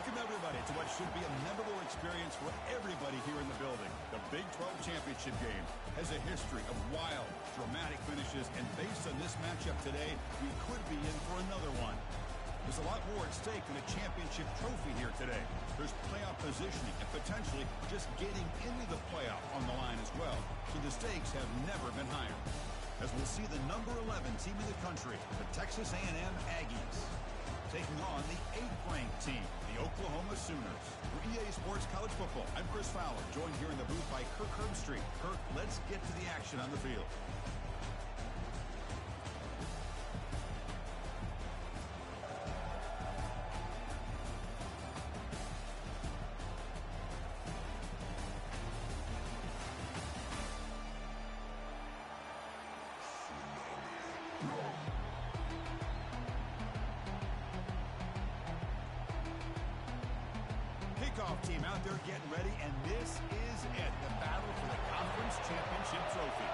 Welcome, everybody, to what should be a memorable experience for everybody here in the building. The Big 12 Championship game has a history of wild, dramatic finishes, and based on this matchup today, we could be in for another one. There's a lot more at stake than a championship trophy here today. There's playoff positioning and potentially just getting into the playoff on the line as well. So the stakes have never been higher. As we'll see the number 11 team in the country, the Texas A&M Aggies, taking on the 8th-ranked team, the Oklahoma Sooners. For EA Sports College Football, I'm Chris Fowler, joined here in the booth by Kirk Herbstreit. Kirk, let's get to the action on the field. Kickoff team out there getting ready, and this is it, the battle for the conference championship trophy.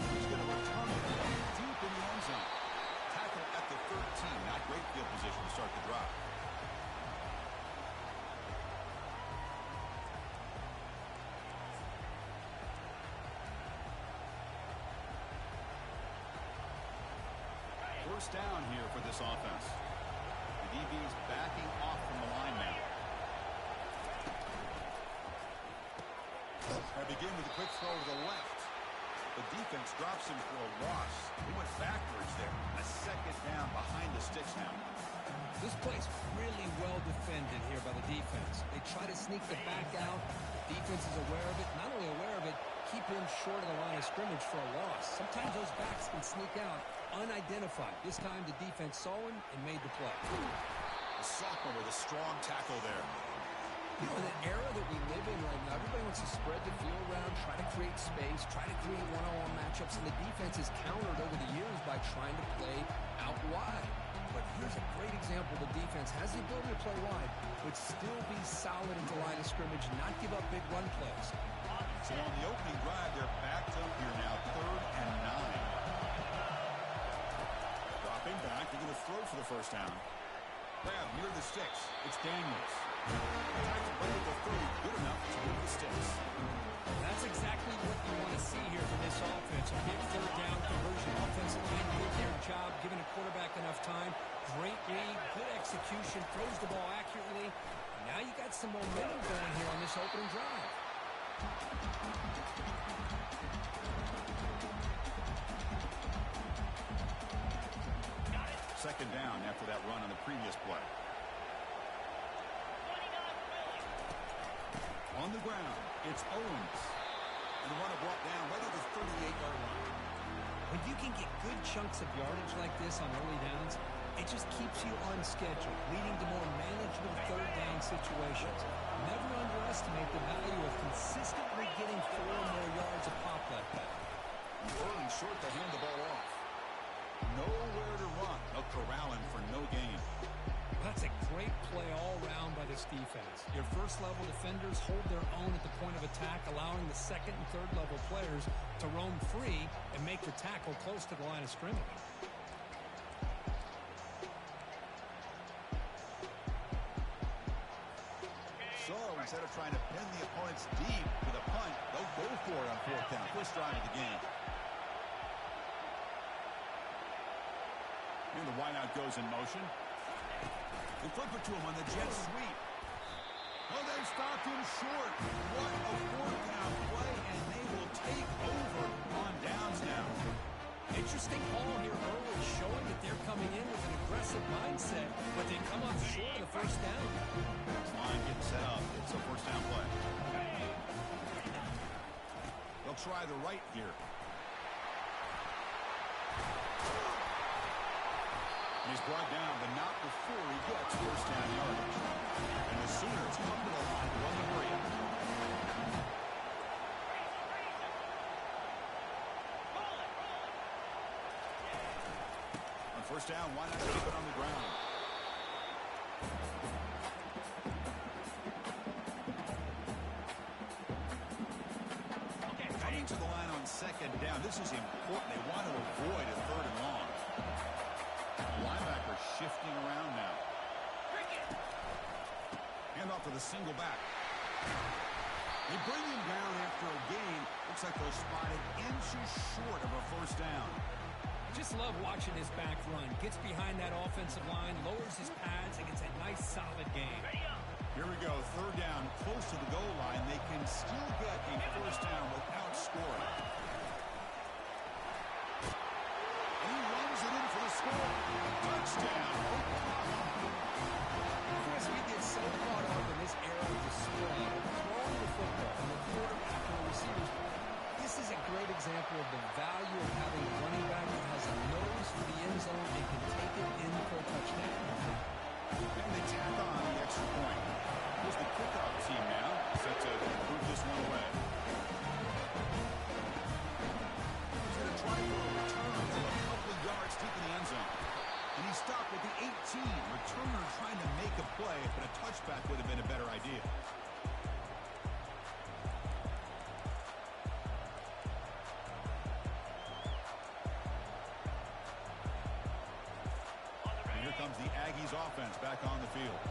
He's going to return it deep in the end zone. Tackle at the 13, not great field position to start the drive. First down here for this offense. The DB's backing off from the line now. They begin with a quick throw to the left. The defense drops him for a loss. He went backwards there. A second down behind the sticks now. This play's really well defended here by the defense. They try to sneak the back out. The defense is aware of it. Not only aware of it, keep him short of the line of scrimmage for a loss. Sometimes those backs can sneak out unidentified. This time the defense saw him and made the play. The sophomore with a strong tackle there. You know, in the era that we live in right now, everybody wants to spread the field around, try to create space, try to create one-on-one matchups, and the defense has countered over the years by trying to play out wide. But here's a great example. The defense has the ability to play wide, but still be solid at the line of scrimmage, not give up big run plays. So on the opening drive, they're backed up here now, 3rd and 9. Dropping back, they're going to throw for the first down. Grab near the sticks. It's Daniels. Tackled right at the 30, good enough to move the sticks. That's exactly what you want to see here from this offense. A big 3rd down conversion. Offensive line did their job, giving a quarterback enough time. Great read, good execution, throws the ball accurately. Now you got some momentum going here on this opening drive. Second down after that run on the previous play. On the ground, it's Owens. And the runner brought down right at the 38-yard line. When you can get good chunks of yardage like this on early downs, it just keeps you on schedule, leading to more manageable 3rd down situations. Never underestimate the value of consistently getting 4 or more yards a pop like that. Early short to hand the ball off. Nowhere to run. They'll corral him for no gain. That's a great play all around by this defense. Your first-level defenders hold their own at the point of attack, allowing the second and third-level players to roam free and make the tackle close to the line of scrimmage. So instead of trying to pin the opponents deep with a punt, they'll go for it on 4th down. First drive of the game. And the wideout goes in motion. They flip it to him on the jet sweep. Oh, they stopped him short. What a 4th down play, and they will take over on downs now. Interesting call here early, showing that they're coming in with an aggressive mindset, but they come up short of the first down. This line getting set up. It's a first down play. They'll try the right here. He's brought down, but not before he gets first down yardage. And the Sooners come to the line to run the break. On first down, why not keep it on the ground? Coming to the line on second down. This is important. They want to avoid a 3rd and long. shifting around now. Hand off to the single back. They bring him down after a gain. Looks like they're spotted inches short of a first down. Just love watching this back run. Gets behind that offensive line, lowers his pads, and gets a nice solid gain. Here we go. Third down, close to the goal line. They can still get a first down without scoring. And he runs it in for the score. Touchdown, Oklahoma. Chris, we get so caught up in this era of the spread, throwing the football from the quarterback to the receivers. This is a great example of the value of having a running back that has a nose for the end zone and can take it in for a touchdown. And they tack on the extra point. Here's the kickoff team now, set to move this one away. He's going to try for a return from a couple of yards deep in the end zone. And he stopped at the 18. Returner trying to make a play, but a touchback would have been a better idea. Comes the Aggies offense back on the field.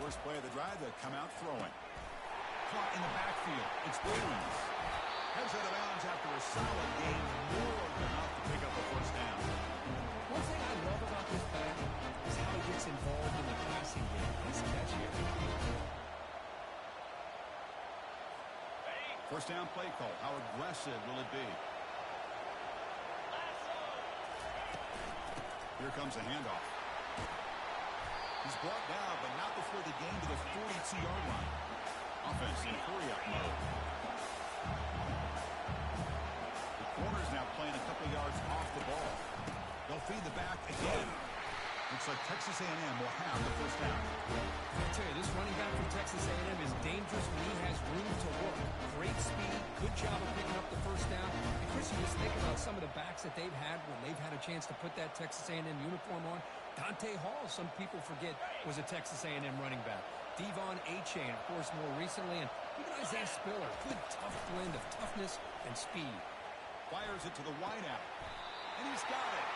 First play of the drive, they come out throwing. Caught in the backfield. It's Williams. Heads out of bounds after a solid gain, more than enough to pick up a first down. One thing I love about this back is how he gets involved in the passing game. Nice catch here. First down play call. How aggressive will it be? Here comes a handoff. He's brought down, but not before the gain to the 42-yard line. Offense in hurry-up mode. The corner's now playing a couple yards off the ball. They'll feed the back again. Looks like Texas A&M will have the first down. I tell you, this running back from Texas A&M is dangerous when he has room to work. Great speed, good job of picking up the first down. And Chris, you just think about some of the backs that they've had when they've had a chance to put that Texas A&M uniform on. Dante Hall, some people forget, was a Texas A&M running back. Devon Achane, of course, more recently, and even Isaiah Spiller. Good, tough blend of toughness and speed. Fires it to the wideout, and he's got it.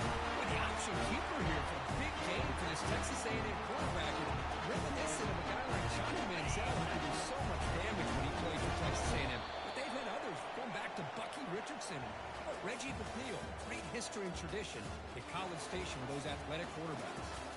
With the option keeper here for a big game for this Texas A&M quarterback, and reminiscent of a guy like Johnny Manziel who could do so much damage when he played for Texas A&M. But they've had others, going back to Bucky Richardson and Reggie Papille. Great history and tradition at College Station with those athletic quarterbacks.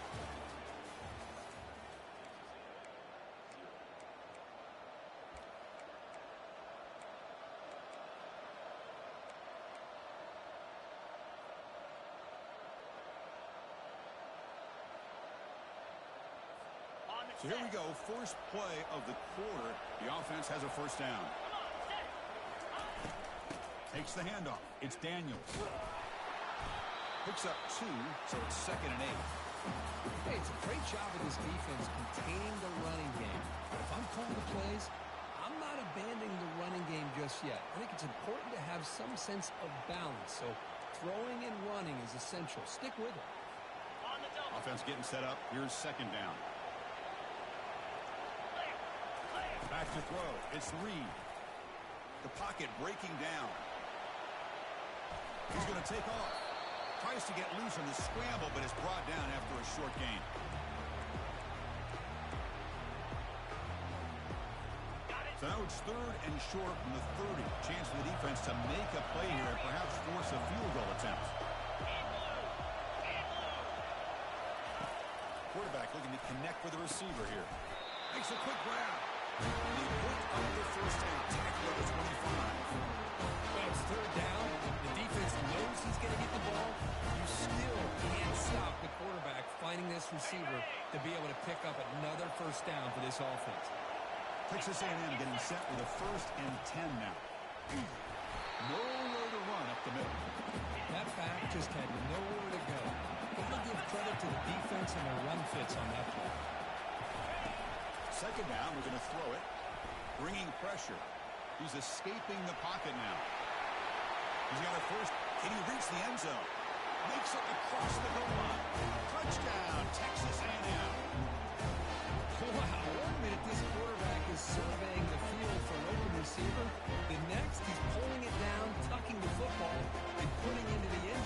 So here we go, first play of the quarter. The offense has a first down. Takes the handoff. It's Daniels. Picks up 2, so it's 2nd and 8. Hey, it's a great job of this defense containing the running game. But if I'm calling the plays, I'm not abandoning the running game just yet. I think it's important to have some sense of balance. So throwing and running is essential. Stick with it. Offense getting set up. Here's 2nd down. Back to throw. It's Reed. The pocket breaking down. He's going to take off. Tries to get loose on the scramble, but is brought down after a short gain. So now it's 3rd and short from the 30. Chance for the defense to make a play here and perhaps force a field goal attempt. Quarterback looking to connect with the receiver here. Makes a quick grab. And he picked up the first down. Tackle at the 25. Well, it's 3rd down. The defense knows he's going to get the ball. You still can't stop the quarterback finding this receiver to be able to pick up another first down for this offense. Texas A&M getting set with a 1st and 10 now. Nowhere to run up the middle. That back just had nowhere to go. Gotta give credit to the defense and their run fits on that play. 2nd down, we're going to throw it. Bringing pressure. He's escaping the pocket now. He's got a first. Can he reach the end zone? Makes it across the goal line. Touchdown, Texas A&M. Wow, 1 minute this quarterback is surveying the field for an open receiver. The next, he's pulling it down, tucking the football, and putting into the end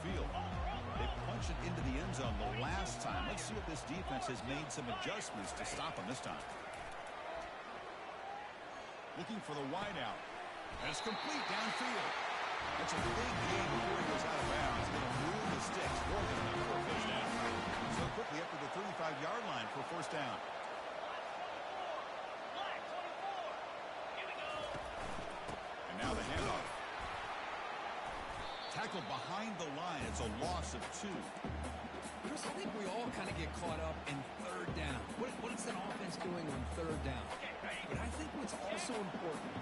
field. They punched it into the end zone the last time. Let's see if this defense has made some adjustments to stop them this time. Looking for the wideout. And it's complete downfield. That's a big gain before he goes out of bounds. Going to move the sticks more than enough for a first down. So quickly up to the 35-yard line for first down. And now the handoff. Tackled behind the line. It's a loss of 2. Chris, I think we all kind of get caught up in third down. What is that offense doing on third down? But I think what's also important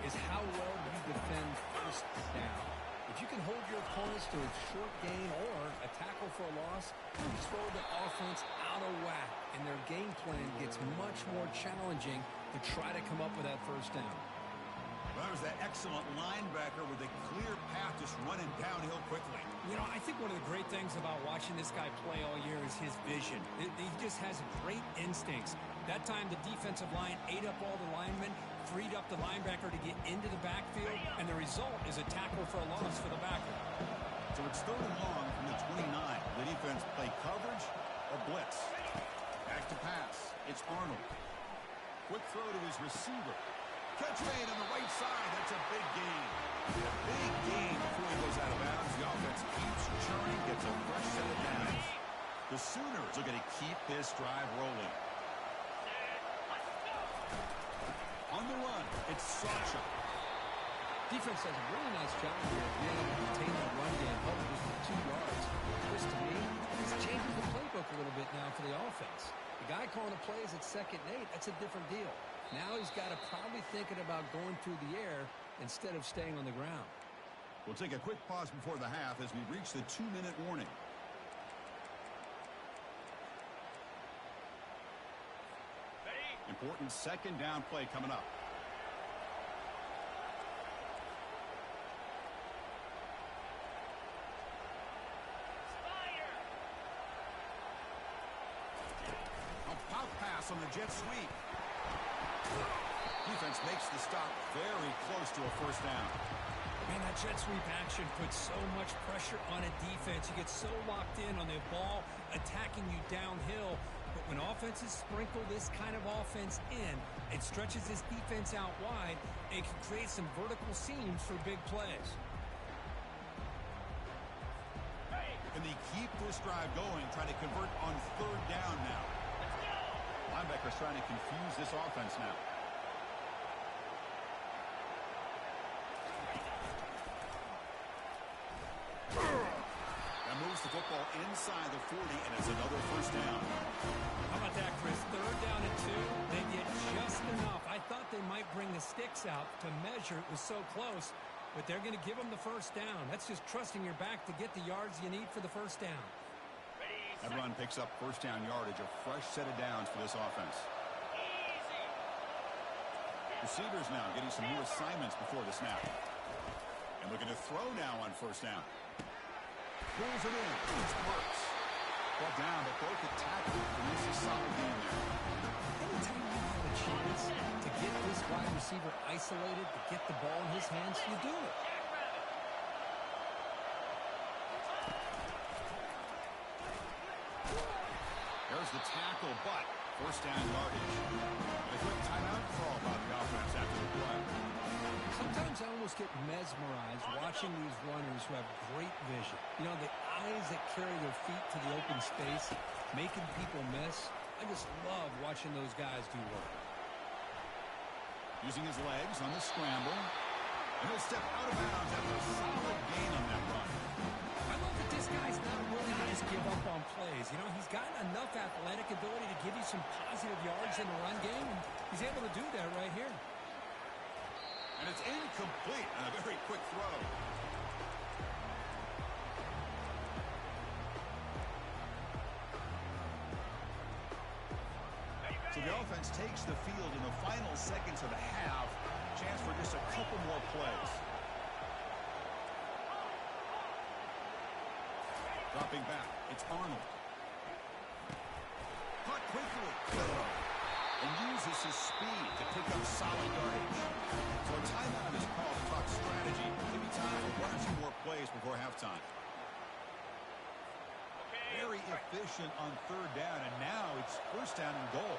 is how well you defend first down. If you can hold your opponents to a short gain or a tackle for a loss, you throw the offense out of whack, and their game plan gets much more challenging to try to come up with that first down. Well, there's that excellent linebacker with a clear path just running downhill quickly. You know, I think one of the great things about watching this guy play all year is his vision. He just has great instincts. That time, the defensive line ate up all the linemen, freed up the linebacker to get into the backfield, and the result is a tackle for a loss for the backer. So it's third and long from the 29. The defense play coverage or blitz. Back to pass. It's Arnold. Quick throw to his receiver. Catch made on the right side. That's a big gain. A big gain before he goes out of bounds. The offense keeps churning, gets a fresh set of downs. The Sooners are going to keep this drive rolling. On the run, it's Sacha. Defense does a really nice job here of being able to contain the run game, held it just for 2 yards. This, to me, is changing the playbook a little bit now for the offense. The guy calling the plays at 2nd and 8, that's a different deal. Now he's got to probably thinking about going through the air instead of staying on the ground. We'll take a quick pause before the half as we reach the 2-minute warning. Important second down play coming up. A pop pass on the jet sweep. Defense makes the stop very close to a first down. Man, that jet sweep action puts so much pressure on a defense. You get so locked in on the ball attacking you downhill. But when offenses sprinkle this kind of offense in, it stretches this defense out wide. It can create some vertical seams for big plays. Can they keep this drive going, trying to convert on third down now? Linebacker's trying to confuse this offense now. That moves the football inside the 40, and it's another first down. How about that, Chris? Third down and 2. They get just enough. I thought they might bring the sticks out to measure. It was so close, but they're going to give them the first down. That's just trusting your back to get the yards you need for the first down. That run picks up first down yardage, a fresh set of downs for this offense. Receivers now getting some new assignments before the snap. And looking to throw now on first down. Pulls it in. It works. Brought down, but broke the tackle. And this is a solid game there. Anytime you have a chance to get this wide receiver isolated, to get the ball in his hands, you do it. There's the tackle, but first down yardage. A quick timeout call by the offense after the play. Sometimes I almost get mesmerized watching these runners who have great vision. You know, the eyes that carry their feet to the open space, making people miss. I just love watching those guys do work. Using his legs on the scramble. And he'll step out of bounds after a solid gain on that run. I love that this guy's not willing to just give up on plays. You know, he's got enough athletic ability to give you some positive yards in the run game, and he's able to do that right here. And it's incomplete on a very quick throw. So the offense takes the field in the final seconds of the half. Chance for just a couple more plays. Dropping back, it's Arnold. Caught quickly. And uses his speed to pick up solid yardage. So a timeout is called to talk strategy. Maybe time for 1 or 2 more plays before halftime. very efficient on third down, and now it's first down and goal.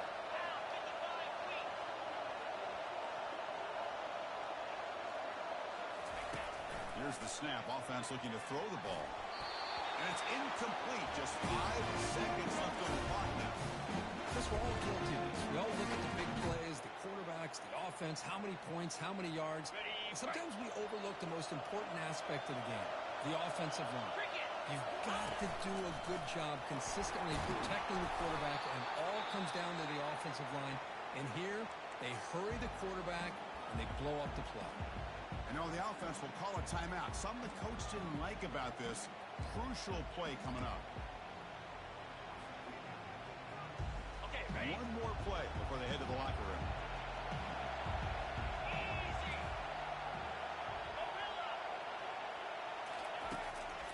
Here's the snap. Offense looking to throw the ball. And it's incomplete. Just 5 seconds left on the clock now. Because we're all guilty of this. We all look at the big plays, the quarterbacks, the offense, how many points, how many yards. And sometimes we overlook the most important aspect of the game, the offensive line. You've got to do a good job consistently protecting the quarterback, and it all comes down to the offensive line. And here, they hurry the quarterback, and they blow up the play. I know the offense will call a timeout. Something the coach didn't like about this. Crucial play coming up. Okay, ready? One more play before they head to the locker room.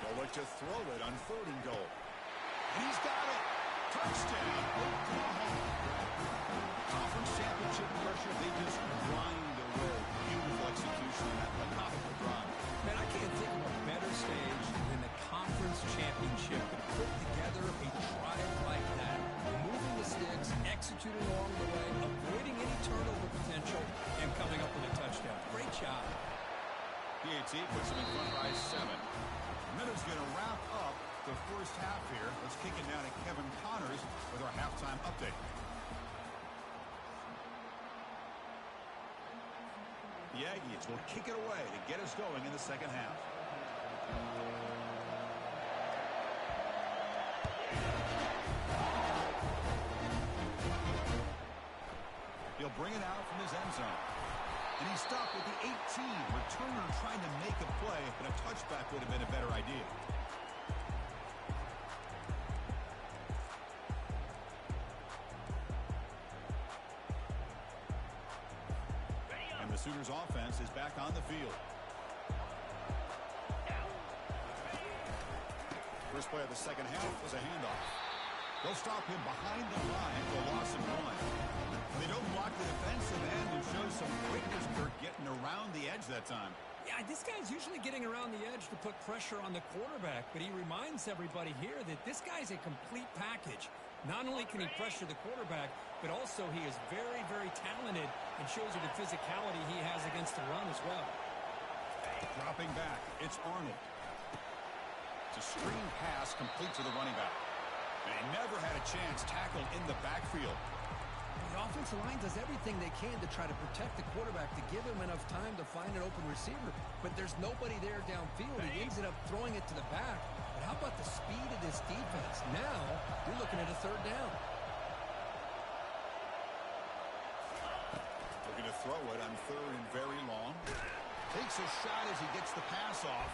They'll look to throw it on 3rd and goal. And he's got it. Touchdown, Oklahoma. Conference championship pressure, they just grind away. Beautiful execution on that phenomenal drive. Man, I can't think of a better stage than the conference championship to put together a drive like that. Moving the sticks, executing along the way, avoiding any turnover potential, and coming up with a touchdown. Great job. PAT puts them in front by 7. Minutes going to wrap up the first half here. Let's kick it down to Kevin Connors with our halftime update. The Aggies will kick it away to get us going in the second half. He'll bring it out from his end zone. And he stopped at the 18. Returner trying to make a play, but a touchback would have been a better idea. And the Sooners offense is back on the field. First play of the second half was a handoff. They'll stop him behind the line for a loss of 1. They don't block the defensive end and show some quickness. They're getting around the edge that time. Yeah, this guy's usually getting around the edge to put pressure on the quarterback, but he reminds everybody here that this guy's a complete package. Not only can he pressure the quarterback, but also he is very, very talented and shows you the physicality he has against the run as well. Dropping back, it's Arnold. It's a screen pass complete to the running back. And he never had a chance tackled in the backfield. The offensive line does everything they can to try to protect the quarterback, to give him enough time to find an open receiver. But there's nobody there downfield. He ends up throwing it to the back. But how about the speed of this defense? Now, you're looking at a 3rd down. Looking to throw it on 3rd and very long. Takes a shot as he gets the pass off.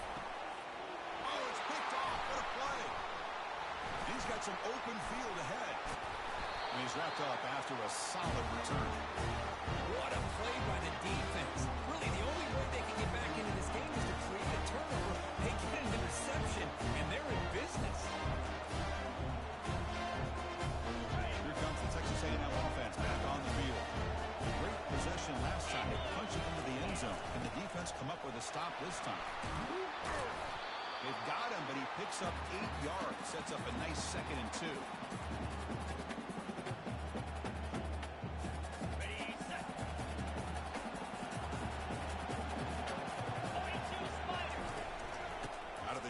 Oh, it's picked off. What a play. He's got some open field ahead. And he's wrapped up after a solid return. What a play by the defense. Really, the only way they can get back into this game is to create a turnover. They get an interception, and they're in business. Here comes the Texas A&M offense back on the field. Great possession last time. They punch it into the end zone. Can the defense come up with a stop this time? They've got him, but he picks up 8 yards. Sets up a nice 2nd and 2.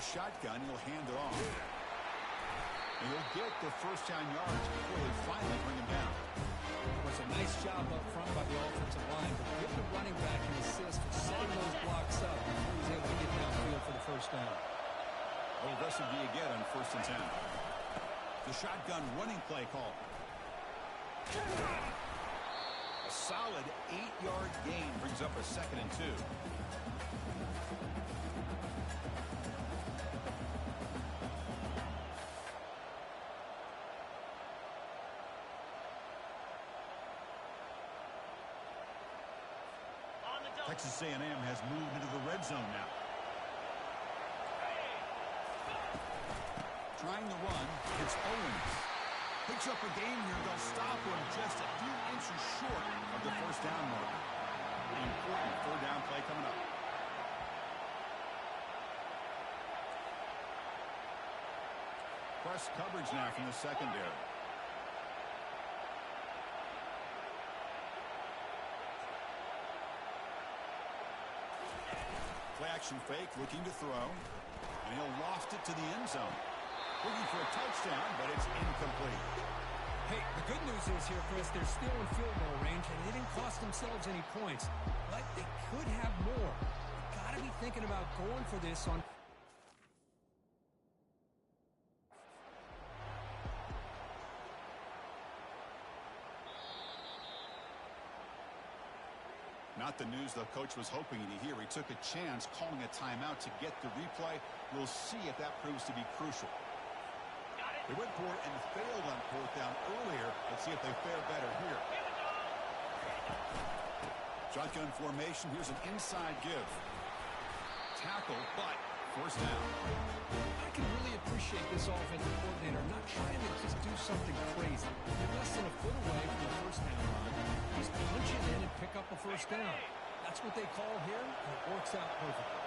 Shotgun, he'll hand it off. And he'll get the first down yards before they finally bring him down. It was a nice job up front by the offensive line, but give the running back an assist for setting those blocks up. He was able to get downfield for the first down. How aggressive do you get on 1st and 10? The shotgun running play call. A solid 8-yard gain brings up a 2nd and 2. Texas A&M has moved into the red zone now. Trying to run, it's Owens. Picks up a game here. They'll stop him just a few inches short of the first down mark. An important 3rd down play coming up. Press coverage now from the secondary. Play action fake, looking to throw. And he'll loft it to the end zone. Looking for a touchdown, but it's incomplete. Hey, the good news is here, Chris, they're still in field goal range, and they didn't cost themselves any points. But they could have more. They've got to be thinking about going for this on... Not the news the coach was hoping to hear. He took a chance calling a timeout to get the replay. We'll see if that proves to be crucial. They went for it and failed on fourth down earlier. Let's see if they fare better here. Shotgun formation. Here's an inside give. Tackle, but forced down. I can really appreciate this offensive coordinator not trying to just do something crazy. They're less than a foot away from the first down line. Just punch it in and pick up a first down. That's what they call here, and it works out perfectly.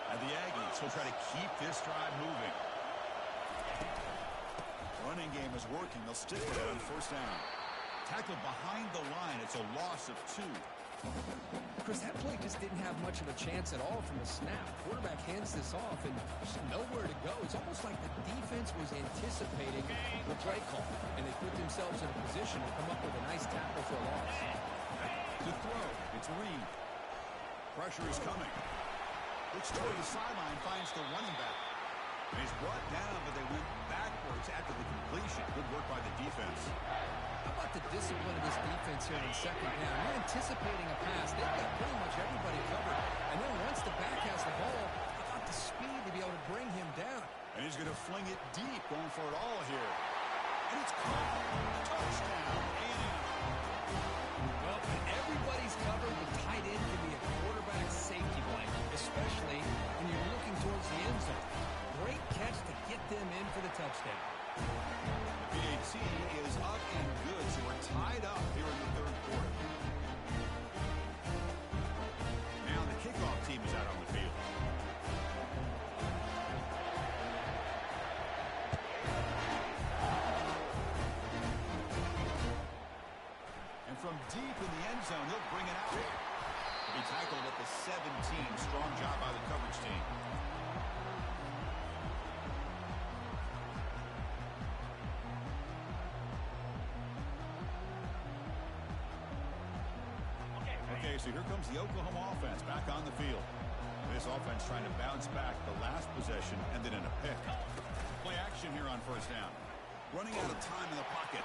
And the Aggies will try to keep this drive moving. Running game is working. They'll stick with it on first down. Tackled behind the line. It's a loss of 2. Chris, that play just didn't have much of a chance at all from the snap. Quarterback hands this off and just nowhere to go. It's almost like the defense was anticipating the play call, and they put themselves in a position to come up with a nice tackle for a loss. To throw, it's Reed. Pressure is coming. Looks toward the sideline, finds the running back. And he's brought down, but they went backwards after the completion. Good work by the defense. How about the discipline of this defense here in second down? You're anticipating a pass. They've got pretty much everybody covered. And then once the back has the ball, how about the speed to be able to bring him down? And he's going to fling it deep, going for it all here. And it's caught. Touchdown, A&M. Well, when everybody's covered, the tight end can be a quarterback safety blanket, especially when you're looking towards the end zone. Great catch to get them in for the touchdown. PAT is up and good, so we're tied up here in the third quarter. Now the kickoff team is out on the field. And from deep in the end zone, he'll bring it out. He'll be tackled at the 17. Strong job by the coverage team. So here comes the Oklahoma offense back on the field. This offense trying to bounce back. The last possession ended in a pick. Play action here on first down. Running out of time in the pocket.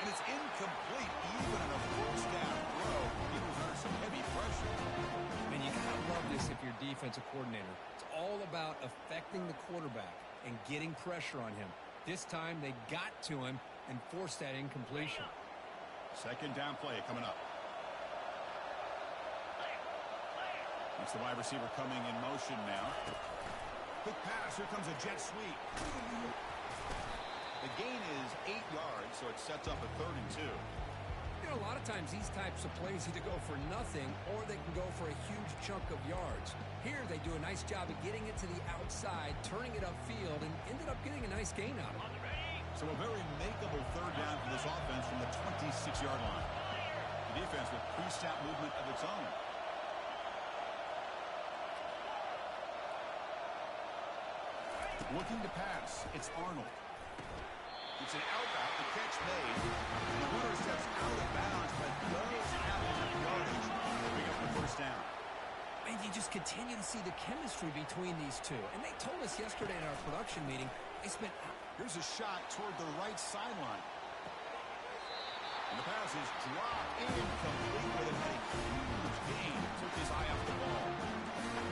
And it's incomplete even in a first down throw. He was under some heavy pressure. Man, you gotta love this if you're defensive coordinator. It's all about affecting the quarterback and getting pressure on him. This time they got to him and forced that incompletion. Second down play coming up. It's the wide receiver coming in motion now. Quick pass. Here comes a jet sweep. The gain is 8 yards, so it sets up a 3rd and 2. You know, a lot of times these types of plays either go for nothing or they can go for a huge chunk of yards. Here they do a nice job of getting it to the outside, turning it upfield, and ended up getting a nice gain out of it. So a very makeable 3rd down for this offense from the 26-yard line. The defense with pre-snap movement of its own. Looking to pass. It's Arnold. It's an out route. The catch made. And the runner steps out of bounds, but does have enough yardage to pick up the first down. And you just continue to see the chemistry between these two. And they told us yesterday in our production meeting, they spent... Here's a shot toward the right sideline. And the pass is dropped incomplete, but it had a huge gain. Took his eye off the ball.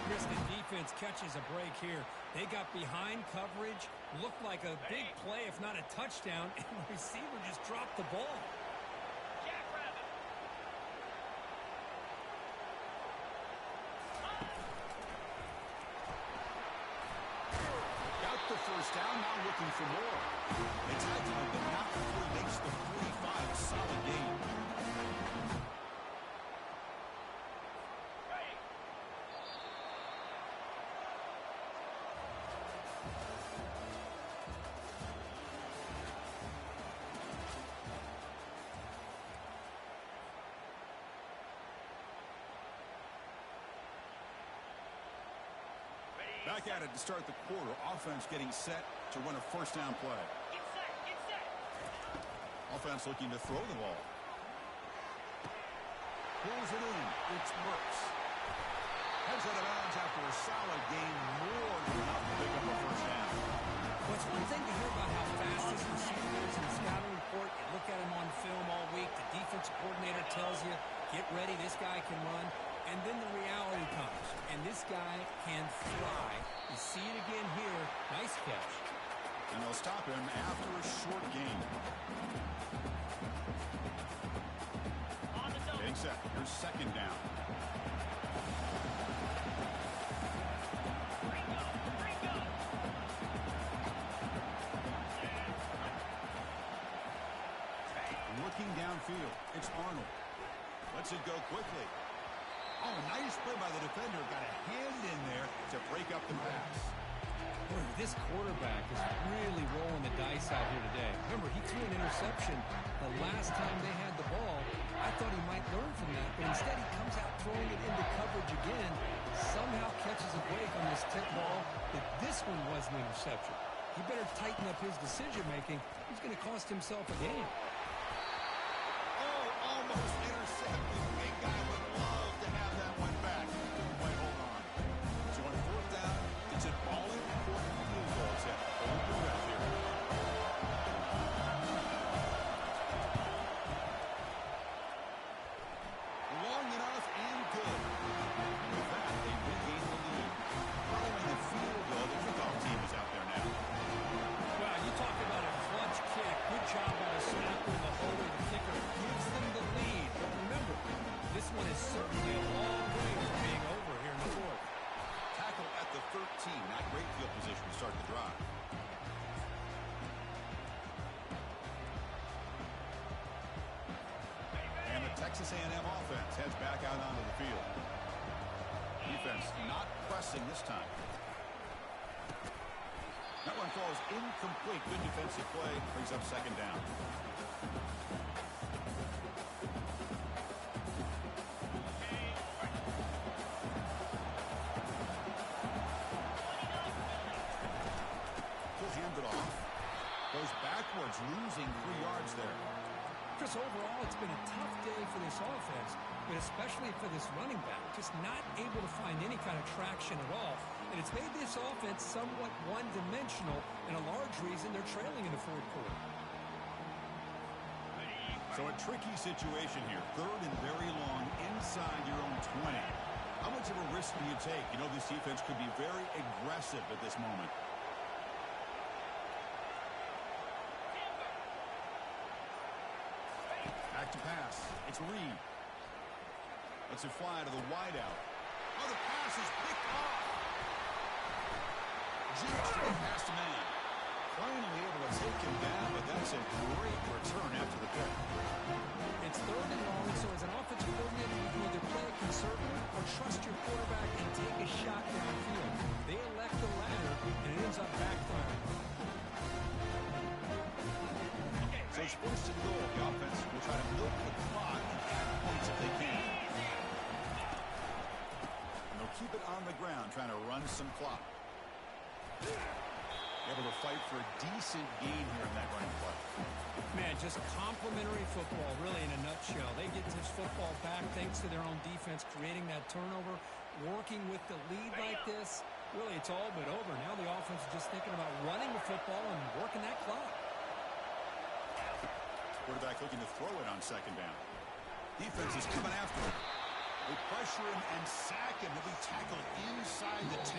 Chris, the defense catches a break here. They got behind coverage, looked like a big play, if not a touchdown, and the receiver just dropped the ball. Got the first down, now looking for more. They tagged him, but not before he makes the 45. Solid gain. look at it to start the quarter. Offense getting set to run a first down play. Get set, get set. Offense looking to throw the ball. Pulls it in. It's Burks. Heads out of bounds after a solid game. More than enough to pick up a first down. Well, it's one thing to hear about how fast this receiver is in the scouting report. You look at him on film all week. The defensive coordinator tells you, get ready, this guy can run. And then the reality comes. And this guy can fly. You see it again here. Nice catch. And they'll stop him after a short gain. On the zone. Getting set. Here's second down. Looking downfield. It's Arnold. Lets it go quickly. Oh, nice play by the defender. Got a hand in there to break up the pass. Boy, this quarterback is really rolling the dice out here today. Remember, he threw an interception the last time they had the ball. I thought he might learn from that, but instead he comes out throwing it into coverage again, somehow catches a break on this tip ball, but this one was an interception. He better tighten up his decision-making. He's going to cost himself a game. Oh, almost intercepted. A guy would love to have that one back. Wait, hold on. So on fourth down, it's an all-important field goal attempt. Hold your breath here. Long enough and good. With that, they regain the lead. Following the field goal, the kickoff team is out there now. Well, you talk about a clutch kick. Good job by the snapper, the holder, the kicker. Gives them the lead. But remember, this one is certainly a long way from being over here in the fourth. Tackle at the 13. Not great field position to start the drive. And the Texas A&M offense heads back out onto the field. Defense not pressing this time. That one falls incomplete. Good defensive play. Brings up second down. He'll hand it off. Goes backwards, losing 3 yards there. Chris, overall, it's been a tough day for this offense, but especially for this running back. Just not able to find any kind of traction at all. And it's made this offense somewhat one-dimensional, and a large reason they're trailing in the fourth quarter. So a tricky situation here. Third and very long inside your own 20. How much of a risk do you take? You know, this defense could be very aggressive at this moment. Back to pass. It's Reed. Lets it fly to the wideout. Oh, the pass is picked off. Just to get past a man. Finally able to take him down, but that's a great return after the pick. It's third and long, so as an offensive coordinator, you can either play it conservative or trust your quarterback and take a shot downfield. They elect the latter, and it ends up backfiring. So it's first and goal. The offense will try to milk the clock and add points if they can. And they'll keep it on the ground, trying to run some clock. Able to fight for a decent gain here in that running play. Man, just complimentary football, really, in a nutshell. They get this football back thanks to their own defense, creating that turnover, working with the lead like this. Really, it's all but over. Now the offense is just thinking about running the football and working that clock. Quarterback looking to throw it on second down. Defense is coming after him. They pressure him and sack him. He'll be tackled inside the 10.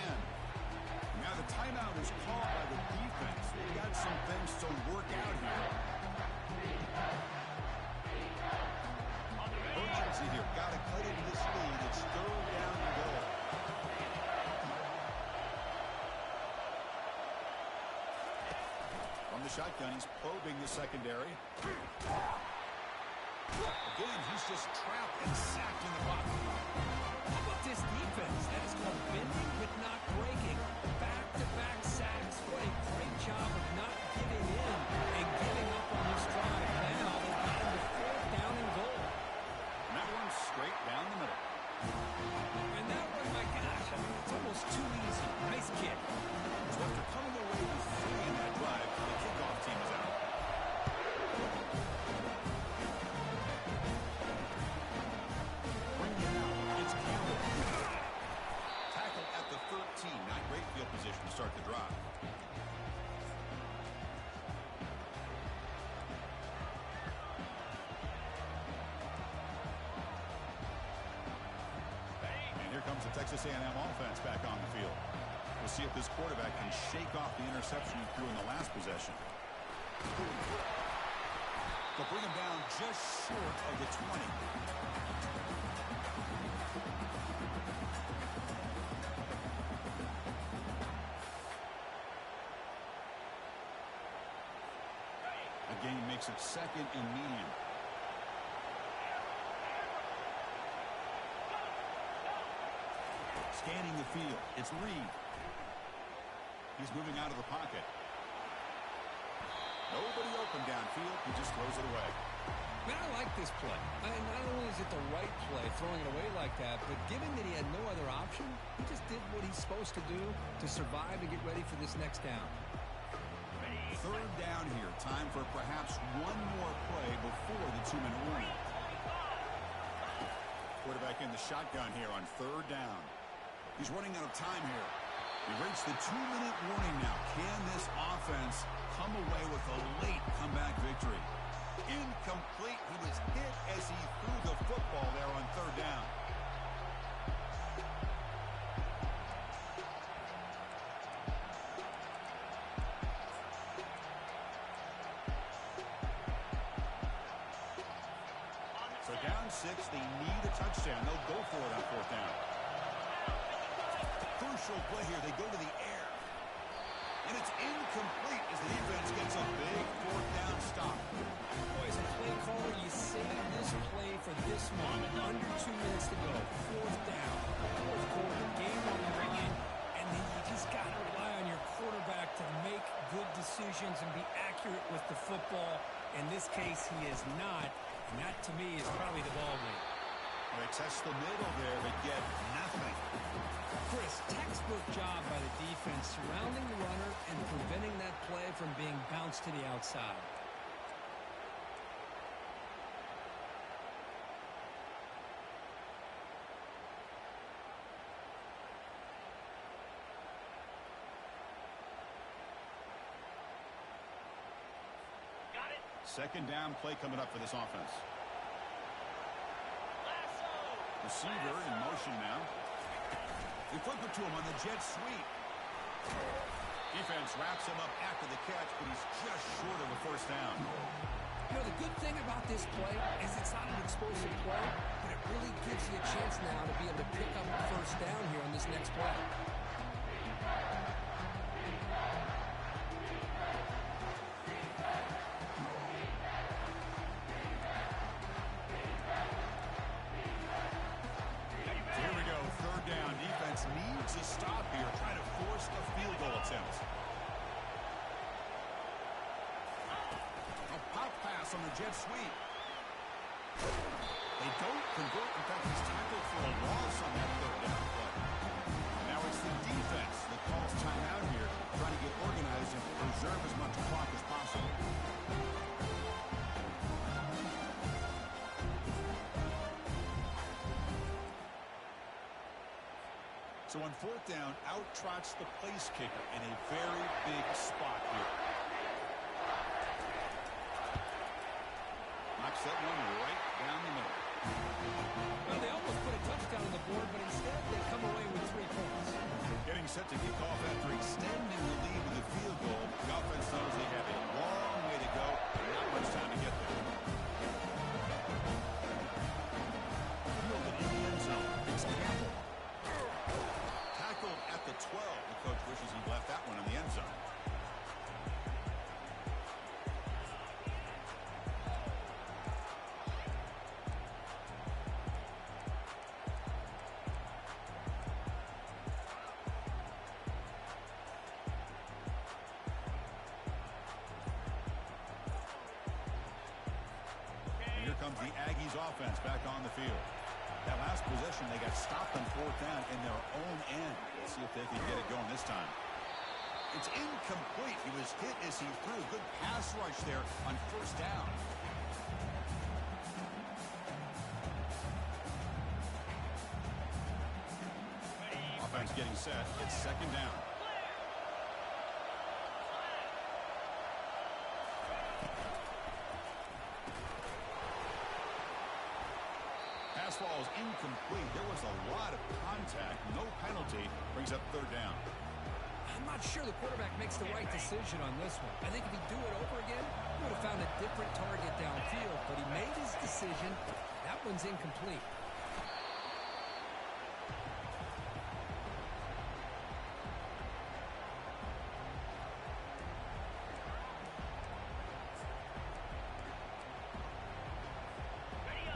Now the timeout is called by the defense. They've got some things to work out here. Urgency here. Got to cut into this lead. It's third down to go. From the shotgun, he's probing the secondary. Again, he's just trapped and sacked in the pocket. How about this defense? That is called bending but not breaking. Back-to-back sacks. What a great job of not giving in and giving up on this drive. Now they've got him to fourth down and goal. And that one's straight down the middle. And that one, my gosh, I mean, it's almost too easy. Nice kick. Texas A&M offense back on the field. We'll see if this quarterback can shake off the interception he threw in the last possession. They'll bring him down just short of the 20. A gain makes it second and medium. Scanning the field. It's Reed. He's moving out of the pocket. Nobody open downfield. He just throws it away. Man, I like this play. Not only is it the right play, throwing it away like that, but given that he had no other option, he just did what he's supposed to do to survive and get ready for this next down. Third down here. Time for perhaps one more play before the 2-minute warning. Quarterback in the shotgun here on third down. He's running out of time here. He reached the 2-minute warning now. Can this offense come away with a late comeback victory? Incomplete. He was hit as he threw the football there on third down. So down 6, they need a touchdown. They'll go for it on fourth down. Crucial play here. They go to the air. And it's incomplete as the defense gets a big fourth down stop. Boy, as a play caller, you save this play for this moment. Under 2 minutes to go. Fourth down. Fourth quarter. Game on the line. And then you just got to rely on your quarterback to make good decisions and be accurate with the football. In this case, he is not. And that, to me, is probably the ball game. They test the middle there, but get nothing. Chris, textbook job by the defense surrounding the runner and preventing that play from being bounced to the outside. Got it. Second down play coming up for this offense. Lasso. Receiver in motion now. They flip it to him on the jet sweep. Defense wraps him up after the catch, but he's just short of a first down. You know, the good thing about this play is it's not an explosive play, but it really gives you a chance now to be able to pick up a first down here on this next play. Here we go, third down. Defense needs a stop here, trying to force a field goal attempt. A pop pass on the jet sweep. They don't convert. In fact, he's tackled for a loss on that third down play. Now it's the defense that calls timeout here, trying to get organized and preserve as much clock as possible. So on fourth down, out trots the place kicker in a very big spot here. Knocks that one right down the middle. Well, they almost put a touchdown on the board, but instead they come away with 3 points. Getting set to kick off after extending the lead with a field goal. The offense knows they have a long way to go and not much time to get there. Fielded in the end zone. It's Campbell. Tackled at the 12. The coach wishes he left that one in the end zone. And here comes the Aggies offense back on the field. That last possession, they got stopped on fourth down in their own end. Let's see if they can get it going this time. It's incomplete. He was hit as he threw. Good pass rush there on first down. Offense getting set. It's second down. Pass falls incomplete. There was a lot of contact. No penalty. Brings up third down. I'm not sure the quarterback makes the right decision on this one. I think if he'd do it over again, he would have found a different target downfield, but he made his decision. That one's incomplete.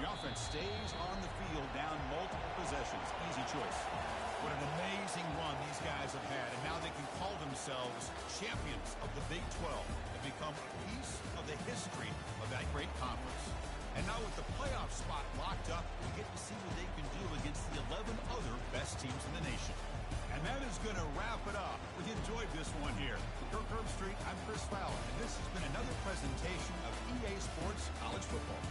The offense stays on the field down multiple possessions. Easy choice. What an amazing run these guys have had, and now they can call themselves champions of the Big 12 and become a piece of the history of that great conference. And now with the playoff spot locked up, we get to see what they can do against the 11 other best teams in the nation. And that is going to wrap it up. We enjoyed this one here. For Kirk Herbstreit, I'm Chris Fowler, and this has been another presentation of EA Sports College Football.